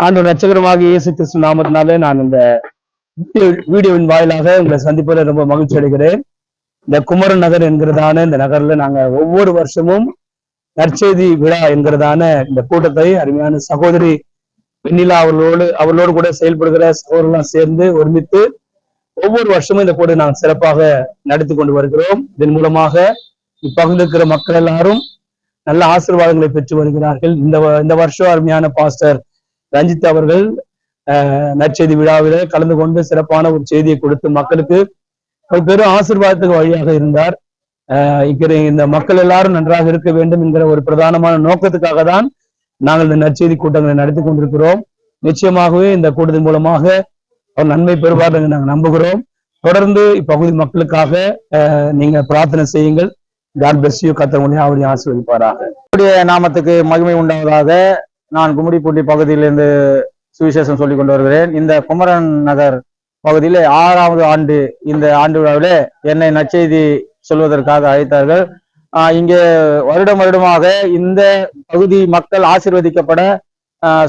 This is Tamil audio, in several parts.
ஆண்டவர் ரட்சகரமாக இயேசு கிறிஸ்து நாமத்தினாலே நான் இந்த வீடியோவின் வாயிலாக உங்களை சந்திப்பதில் ரொம்ப மகிழ்ச்சி அடைகிறேன். இந்த குமரன் நகர் என்கிறதான இந்த நகர்ல நாங்க ஒவ்வொரு வருஷமும் நற்செய்தி விழா என்கிறதான இந்த கூட்டத்தை அருமையான சகோதரி வெண்ணிலா அவர்களோடு கூட செயல்படுகிற சகோதரெல்லாம் சேர்ந்து ஒருமித்து ஒவ்வொரு வருஷமும் இந்த கூட்டத்தை நாங்கள் சிறப்பாக நடத்தி கொண்டு வருகிறோம். இதன் மூலமாக இப்பகுதியில் இருக்கிற மக்கள் எல்லாரும் நல்ல ஆசீர்வாதங்களை பெற்று வருகிறார்கள். இந்த வருஷம் அருமையான பாஸ்டர் ரஞ்சித் அவர்கள் நற்செய்தி விழாவில கலந்து கொண்டு சிறப்பான ஒரு செய்தியை கொடுத்து மக்களுக்கு ஒரு பெரும் ஆசீர்வாதத்துக்கு வழியாக இருந்தார். இந்த மக்கள் எல்லாரும் நன்றாக இருக்க வேண்டும் என்கிற ஒரு பிரதானமான நோக்கத்துக்காக தான் நாங்கள் இந்த நற்செய்தி கூட்டங்களை நடத்தி கொண்டிருக்கிறோம். நிச்சயமாகவே இந்த கூட்டத்தின் மூலமாக அவர் நன்மை பெறுவார் என்று நாங்கள் நம்புகிறோம். தொடர்ந்து இப்பகுதி மக்களுக்காக நீங்க பிரார்த்தனை செய்யுங்கள். God bless you. கர்த்தர் உங்களை அவரை ஆசீர்வதிப்பாராக. நாமத்துக்கு மகிமை உண்டாவதாக. நான் கும்மிடிப்பூண்டி பகுதியிலிருந்து சுவிசேஷம் சொல்லிக் கொண்டு வருகிறேன். இந்த குமரன் நகர் பகுதியில 6வது ஆண்டு இந்த ஆண்டு விழாவிலே என்னை நற்செய்தி சொல்வதற்காக அழைத்தார்கள். இங்கே வருடமாக இந்த பகுதி மக்கள் ஆசீர்வதிக்கப்பட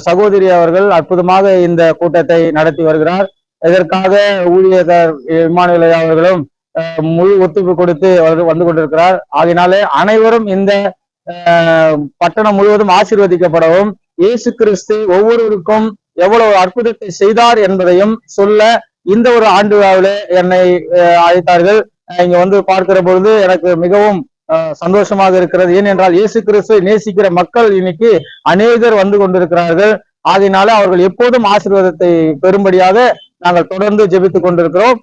சகோதரி அவர்கள் அற்புதமாக இந்த கூட்டத்தை நடத்தி வருகிறார். இதற்காக ஊழியர் இம்மானுவேல் அவர்களும் முழு ஒத்துழைப்பு கொடுத்து அவர்கள் வந்து கொண்டிருக்கிறார். ஆகினாலே அனைவரும் இந்த பட்டணம் முழுவதும் ஆசீர்வதிக்கப்படவும் இயேசு கிறிஸ்து ஒவ்வொருவருக்கும் எவ்வளவு அற்புதத்தை செய்தார் என்பதையும் சொல்ல இந்த ஒரு ஆண்டு விழாவிலே என்னை அழைத்தார்கள். இங்க வந்து பார்க்கிற பொழுது எனக்கு மிகவும் சந்தோஷமாக இருக்கிறது. ஏனென்றால் இயேசு கிறிஸ்துவை நேசிக்கிற மக்கள் இன்னைக்கு அநேகர் வந்து கொண்டிருக்கிறார்கள். ஆகையினால அவர்கள் எப்போதும் ஆசீர்வாதத்தை பெறும்படியாக நாங்கள் தொடர்ந்து ஜெபித்துக் கொண்டிருக்கிறோம்.